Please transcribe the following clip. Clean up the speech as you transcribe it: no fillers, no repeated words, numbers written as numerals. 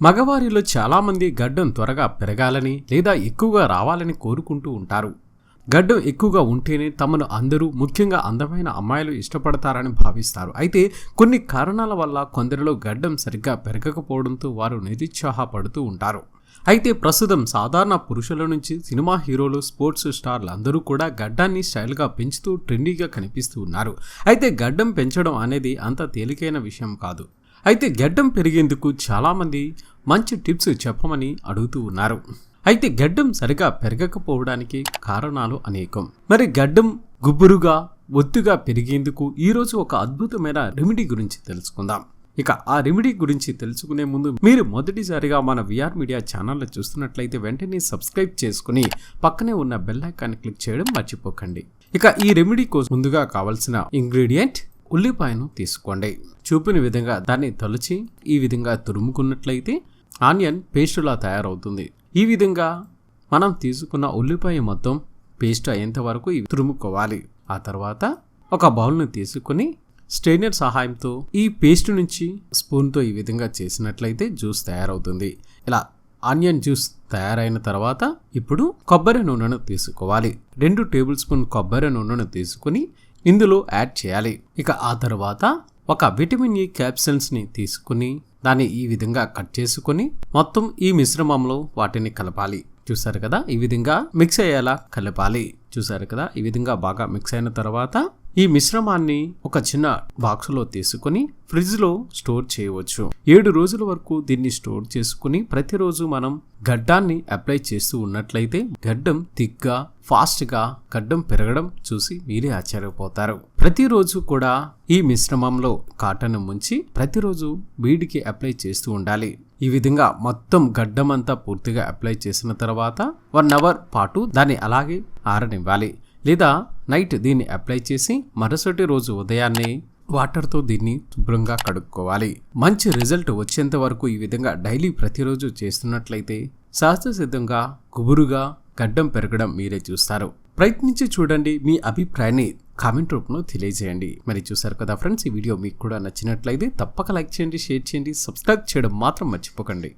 మగవారిలో చాలామంది గడ్డం త్వరగా పెరగాలని లేదా ఎక్కువగా రావాలని కోరుకుంటూ ఉంటారు. గడ్డం ఎక్కువగా ఉంటేనే తమను అందరూ, ముఖ్యంగా అందమైన అమ్మాయిలు ఇష్టపడతారని భావిస్తారు. అయితే కొన్ని కారణాల వల్ల కొందరిలో గడ్డం సరిగ్గా పెరగకపోవడంతో వారు నిరుత్సాహపడుతూ ఉంటారు. అయితే ప్రస్తుతం సాధారణ పురుషుల నుంచి సినిమా హీరోలు, స్పోర్ట్స్ స్టార్లు అందరూ కూడా గడ్డాన్ని స్టైల్గా పెంచుతూ ట్రెండీగా కనిపిస్తూ ఉన్నారు. అయితే గడ్డం పెంచడం అనేది అంత తేలికైన విషయం కాదు. అయితే గడ్డం పెరిగేందుకు చాలామంది మంచి టిప్స్ చెప్పమని అడుగుతూ ఉన్నారు. అయితే గడ్డం సరిగా పెరగకపోవడానికి కారణాలు అనేకం. మరి గడ్డం గుబురుగా, ఒత్తుగా పెరిగేందుకు ఈరోజు ఒక అద్భుతమైన రెమెడీ గురించి తెలుసుకుందాం. ఇక ఆ రెమెడీ గురించి తెలుసుకునే ముందు మీరు మొదటిసారిగా మన విఆర్ మీడియా ఛానల్ చూస్తున్నట్లయితే వెంటనే సబ్స్క్రైబ్ చేసుకుని పక్కనే ఉన్న బెల్ ఐకాన్ క్లిక్ చేయడం మర్చిపోకండి. ఇక ఈ రెమెడీ కోసం ముందుగా కావాల్సిన ఇంగ్రీడియంట్ ఉల్లిపాయను తీసుకోండి. చూపిన విధంగా దాన్ని తొలచి ఈ విధంగా తురుముకున్నట్లయితే ఆనియన్ పేస్టులా తయారవుతుంది. ఈ విధంగా మనం తీసుకున్న ఉల్లిపాయ మొత్తం పేస్ట్ అయ్యేంత వరకు తురుముకోవాలి. ఆ తర్వాత ఒక బౌల్ను తీసుకుని స్ట్రైనర్ సహాయంతో ఈ పేస్ట్ నుంచి స్పూన్తో ఈ విధంగా చేసినట్లయితే జ్యూస్ తయారవుతుంది. ఇలా ఆనియన్ జ్యూస్ తయారైన తర్వాత ఇప్పుడు కొబ్బరి నూనెను తీసుకోవాలి. 2 టేబుల్ స్పూన్ కొబ్బరి నూనెను తీసుకుని ఇందులో యాడ్ చేయాలి. ఇక ఆ తర్వాత ఒక విటమిన్ ఈ క్యాప్సూల్స్ని తీసుకుని దాన్ని ఈ విధంగా కట్ చేసుకుని మొత్తం ఈ మిశ్రమంలో వాటిని కలపాలి. చూసారు కదా, ఈ విధంగా మిక్స్ అయ్యేలా కలపాలి. చూసారు కదా, ఈ విధంగా బాగా మిక్స్ అయిన తర్వాత ఈ మిశ్రమాన్ని ఒక చిన్న బాక్సులో తీసుకుని ఫ్రిడ్జ్ లో స్టోర్ చేయవచ్చు. 7 రోజుల వరకు దీన్ని స్టోర్ చేసుకుని ప్రతిరోజు మనం గడ్డాన్ని అప్లై చేస్తూ ఉన్నట్లయితే గడ్డం థిక్గా, ఫాస్ట్ గా గడ్డం పెరగడం చూసి మీరే ఆశ్చర్యపోతారు. ప్రతిరోజు కూడా ఈ మిశ్రమంలో కాటన్ ముంచి ప్రతిరోజు వీడికి అప్లై చేస్తూ ఉండాలి. ఈ విధంగా మొత్తం గడ్డం అంతా పూర్తిగా అప్లై చేసిన తర్వాత 1 అవర్ పాటు దాన్ని అలాగే ఆరనివ్వాలి. లేదా నైట్ దీన్ని అప్లై చేసి మరుసటి రోజు ఉదయాన్నే వాటర్తో దీన్ని శుభ్రంగా కడుక్కోవాలి. మంచి రిజల్ట్ వచ్చేంత వరకు ఈ విధంగా డైలీ ప్రతిరోజు చేస్తున్నట్లయితే సహజ సిద్ధంగా గుబురుగా గడ్డం పెరగడం మీరే చూస్తారు. ప్రయత్నించి చూడండి. మీ అభిప్రాయాన్ని కామెంట్ రూపంలో తెలియజేయండి. మరి చూసారు కదా ఫ్రెండ్స్, ఈ వీడియో మీకు కూడా నచ్చినట్లయితే తప్పక లైక్ చేయండి, షేర్ చేయండి, సబ్స్క్రైబ్ చేయడం మాత్రం మర్చిపోకండి.